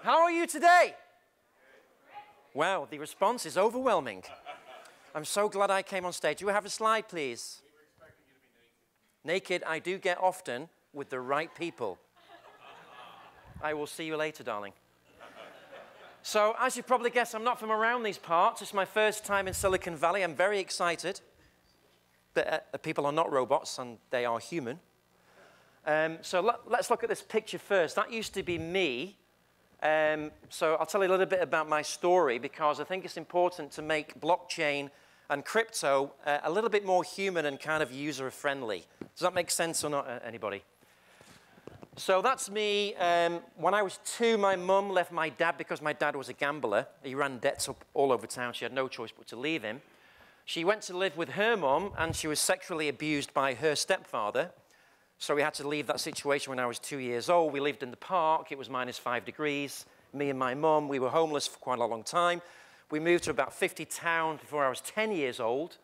How are you today? Wow, the response is overwhelming. I'm so glad I came on stage. Do we have a slide, please? We were expecting you to be naked. Naked, I do get often with the right people. I will see you later, darling. So, as you probably guessed, I'm not from around these parts. It's my first time in Silicon Valley. I'm very excited. But people are not robots, and they are human. So let's look at this picture first. That used to be me. So I'll tell you a little bit about my story, because I think it's important to make blockchain and crypto a little bit more human and kind of user-friendly. Does that make sense or not, anybody? So that's me. When I was 2, my mum left my dad because my dad was a gambler. He ran debts up all over town. She had no choice but to leave him. She went to live with her mum, and she was sexually abused by her stepfather. So we had to leave that situation when I was 2 years old. We lived in the park. It was -5 degrees. Me and my mum, we were homeless for quite a long time. We moved to about 50 towns before I was 10 years old.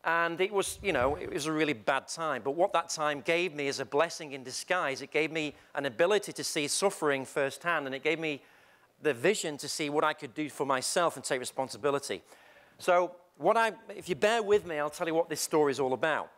And it was, you know, it was a really bad time. But what that time gave me is a blessing in disguise. It gave me an ability to see suffering firsthand, and it gave me the vision to see what I could do for myself and take responsibility. So if you bear with me, I'll tell you what this story is all about.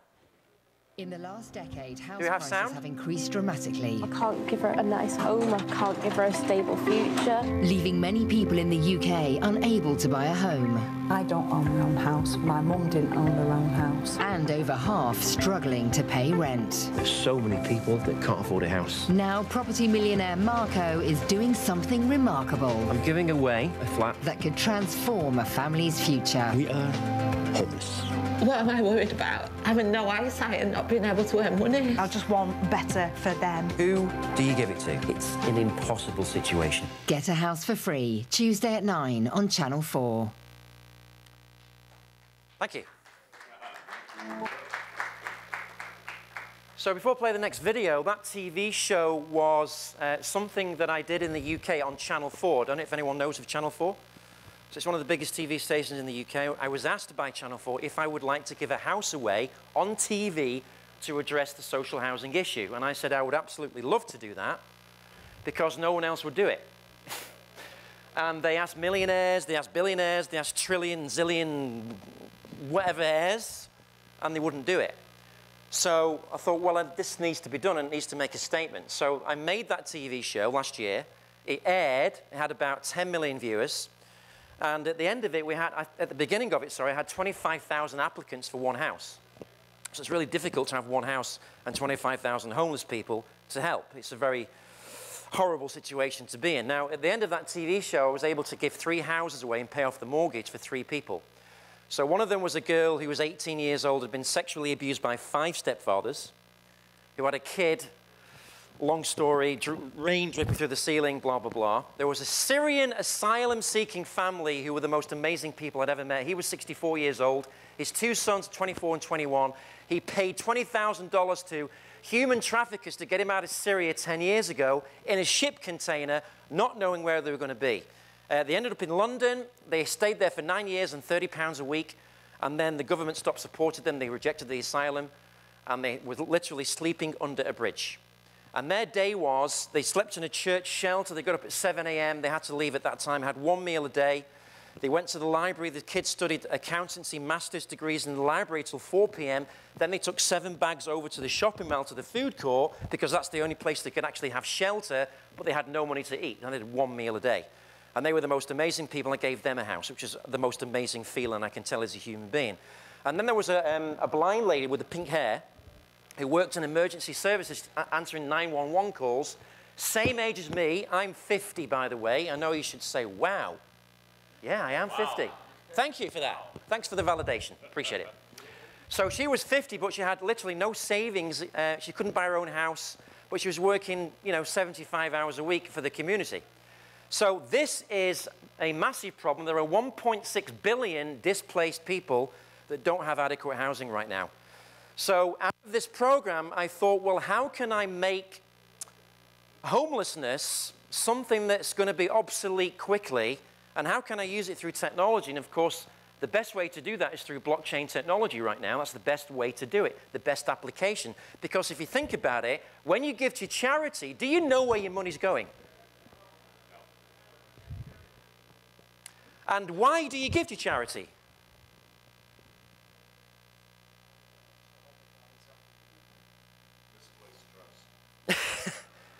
In the last decade, house have prices sound? have increased dramatically, I can't give her a nice home, I can't give her a stable future. leaving many people in the UK unable to buy a home. I don't own my own house. My mum didn't own her own house. And over half struggling to pay rent. There's so many people that can't afford a house. Now, property millionaire Marco is doing something remarkable I'm giving away a flat. that could transform a family's future. We are homeless. What am I worried about? Having no eyesight and not being able to earn money. I just want better for them. Who do you give it to? It's an impossible situation. Get a house for free, Tuesday at 9 on Channel 4. Thank you. So before I play the next video, that TV show was something that I did in the UK on Channel 4. I don't know if anyone knows of Channel 4. So it's one of the biggest TV stations in the UK. I was asked by Channel 4 if I would like to give a house away on TV to address the social housing issue. And I said I would absolutely love to do that, because no one else would do it. And they asked millionaires, they asked billionaires, they asked trillion, zillion, whatever heirs, and they wouldn't do it. So I thought, well, this needs to be done, and it needs to make a statement. So I made that TV show last year. It aired. It had about 10 million viewers. And at the end of it, at the beginning of it, sorry, I had 25,000 applicants for one house. So it's really difficult to have one house and 25,000 homeless people to help. It's a very horrible situation to be in. Now, at the end of that TV show, I was able to give 3 houses away and pay off the mortgage for 3 people. So one of them was a girl who was 18 years old, had been sexually abused by 5 stepfathers, who had a kid. Long story, rain dripping through the ceiling, blah, blah, blah. There was a Syrian asylum-seeking family who were the most amazing people I'd ever met. He was 64 years old. His 2 sons, 24 and 21. He paid $20,000 to human traffickers to get him out of Syria 10 years ago in a ship container, not knowing where they were going to be. They ended up in London. They stayed there for 9 years and £30 a week. And then the government stopped supporting them. They rejected the asylum. And they were literally sleeping under a bridge. And their day was, they slept in a church shelter. They got up at 7 a.m. They had to leave at that time, had 1 meal a day. They went to the library. The kids studied accountancy, master's degrees in the library till 4 p.m. Then they took 7 bags over to the shopping mall, to the food court, because that's the only place they could actually have shelter, but they had no money to eat. And they did 1 meal a day. And they were the most amazing people. I gave them a house, which is the most amazing feeling I can tell as a human being. And then there was a blind lady with the pink hair, who worked in emergency services answering 911 calls, same age as me. I'm 50, by the way. I know you should say, wow. Yeah, I am 50. Wow. Thank you for that. Thanks for the validation. Appreciate it. So she was 50, but she had literally no savings. She couldn't buy her own house, but she was working, 75 hours a week for the community. So this is a massive problem. There are 1.6 billion displaced people that don't have adequate housing right now. So out of this program, I thought, well, how can I make homelessness something that's going to be obsolete quickly, and how can I use it through technology? And of course, the best way to do that is through blockchain technology right now. That's the best way to do it, the best application. Because if you think about it, when you give to charity, do you know where your money's going? And why do you give to charity?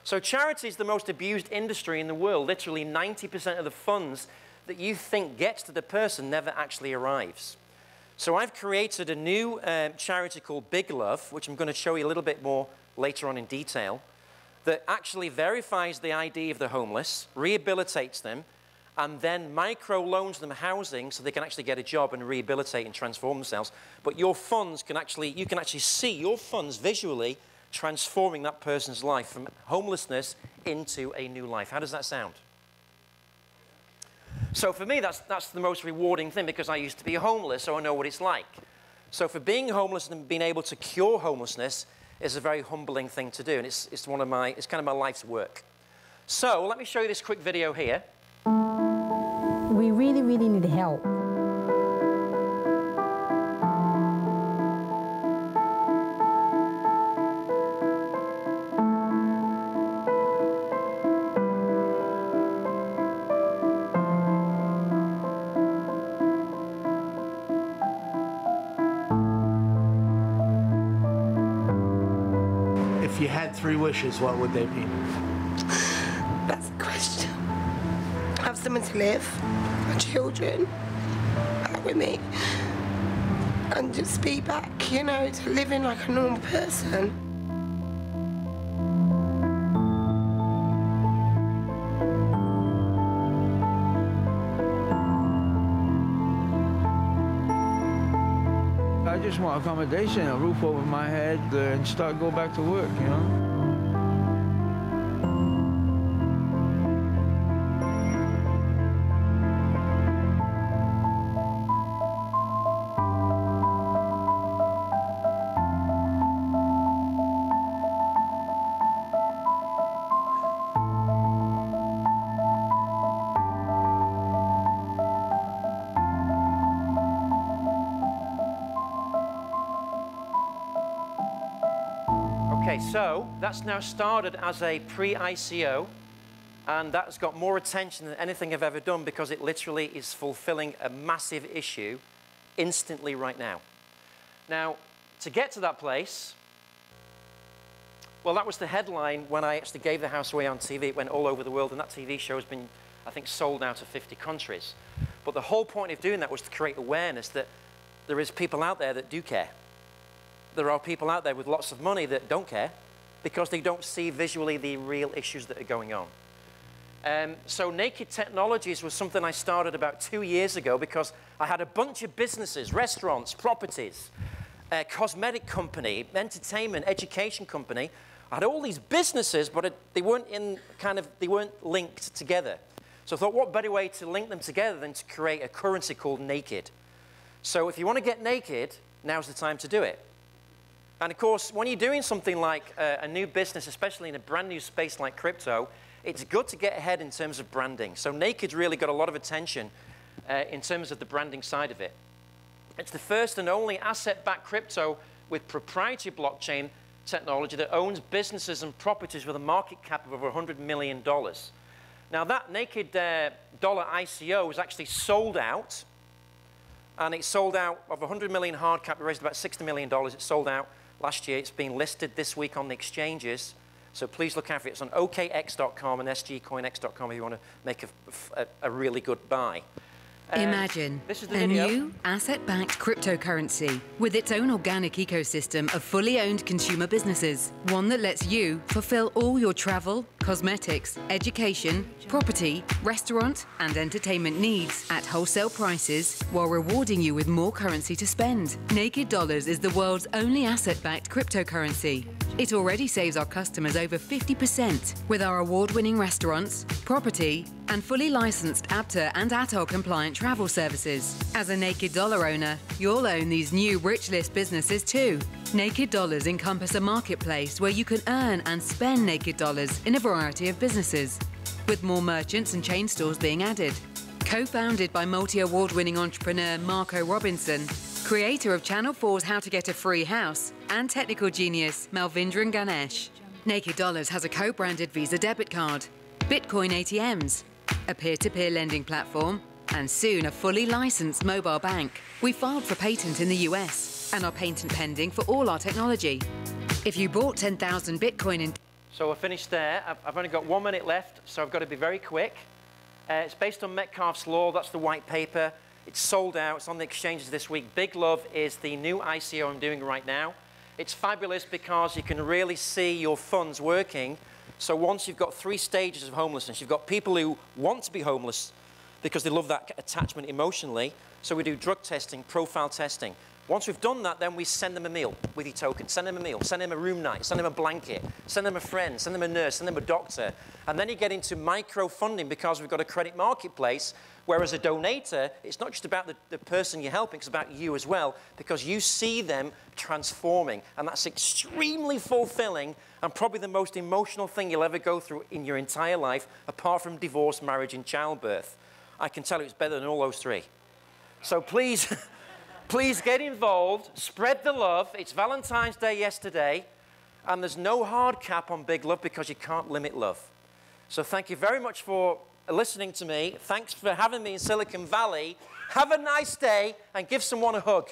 So charity is the most abused industry in the world. Literally 90% of the funds that you think gets to the person never actually arrives. So I've created a new charity called BIG LUV, which I'm going to show you a little bit more later on in detail, that actually verifies the ID of the homeless, rehabilitates them, and then micro-loans them housing so they can actually get a job and rehabilitate and transform themselves. But your funds can actually, you can actually see your funds visually transforming that person's life from homelessness into a new life. How does that sound? So for me, that's the most rewarding thing, because I used to be homeless, so I know what it's like. So for being homeless and being able to cure homelessness is a very humbling thing to do, and it's kind of my life's work. So let me show you this quick video here. We really, really need help. If you had 3 wishes, what would they be? That's a question. Have somewhere to live, my children back with me, and just be back, you know, to living like a normal person. I just want accommodation, a roof over my head, and go back to work, you know? Okay, so that's now started as a pre-ICO, and that's got more attention than anything I've ever done, because it literally is fulfilling a massive issue instantly right now. Now, to get to that place, well, that was the headline when I actually gave the house away on TV. It went all over the world, and that TV show has been, I think, sold out to 50 countries. But the whole point of doing that was to create awareness that there is people out there that do care. There are people out there with lots of money that don't care because they don't see visually the real issues that are going on. So Naked Technologies was something I started about 2 years ago because I had a bunch of businesses, restaurants, properties, a cosmetic company, entertainment, education company. I had all these businesses, but they weren't linked together. So I thought, what better way to link them together than to create a currency called Naked? So if you want to get naked, now's the time to do it. And of course, when you're doing something like a new business, especially in a brand new space like crypto, it's good to get ahead in terms of branding. So Naked's really got a lot of attention in terms of the branding side of it. It's the first and only asset-backed crypto with proprietary blockchain technology that owns businesses and properties with a market cap of over $100 million. Now that Naked dollar ICO was actually sold out, and it sold out of 100 million hard cap. We raised about $60 million. It sold out last year. It's being listed this week on the exchanges, so please look out for it. It's on okx.com and sgcoinx.com if you want to make a really good buy. Imagine a new asset-backed cryptocurrency with its own organic ecosystem of fully owned consumer businesses. One that lets you fulfill all your travel, cosmetics, education, property, restaurant and entertainment needs at wholesale prices while rewarding you with more currency to spend. Naked Dollars is the world's only asset-backed cryptocurrency. It already saves our customers over 50% with our award-winning restaurants, property, and fully licensed APTA and ATOL compliant travel services. As a Naked Dollar owner, you'll own these new rich list businesses too. Naked Dollars encompass a marketplace where you can earn and spend Naked Dollars in a variety of businesses, with more merchants and chain stores being added. Co-founded by multi-award-winning entrepreneur Marco Robinson, creator of Channel 4's How to Get a Free House, and technical genius Malvindran Ganesh. Naked Dollars has a co-branded Visa debit card, Bitcoin ATMs, a peer-to-peer lending platform, and soon a fully licensed mobile bank. We filed for patent in the US and are patent pending for all our technology. If you bought 10,000 Bitcoin in... So we're finished there. I've only got 1 minute left, so I've got to be very quick. It's based on Metcalfe's Law. That's the white paper. It's sold out. It's on the exchanges this week. Big Love is the new ICO I'm doing right now. It's fabulous because you can really see your funds working. So once you've got 3 stages of homelessness, you've got people who want to be homeless because they love that attachment emotionally. So we do drug testing, profile testing. Once we've done that, then we send them a meal with your token. Send them a meal, send them a room night, send them a blanket, send them a friend, send them a nurse, send them a doctor. And then you get into micro-funding because we've got a credit marketplace, whereas a donator, it's not just about the person you're helping, it's about you as well, because you see them transforming. And that's extremely fulfilling and probably the most emotional thing you'll ever go through in your entire life, apart from divorce, marriage, and childbirth. I can tell you it's better than all those 3. So please... Please get involved, spread the love. It's Valentine's Day yesterday, and there's no hard cap on Big Love because you can't limit love. So thank you very much for listening to me. Thanks for having me in Silicon Valley. Have a nice day, and give someone a hug.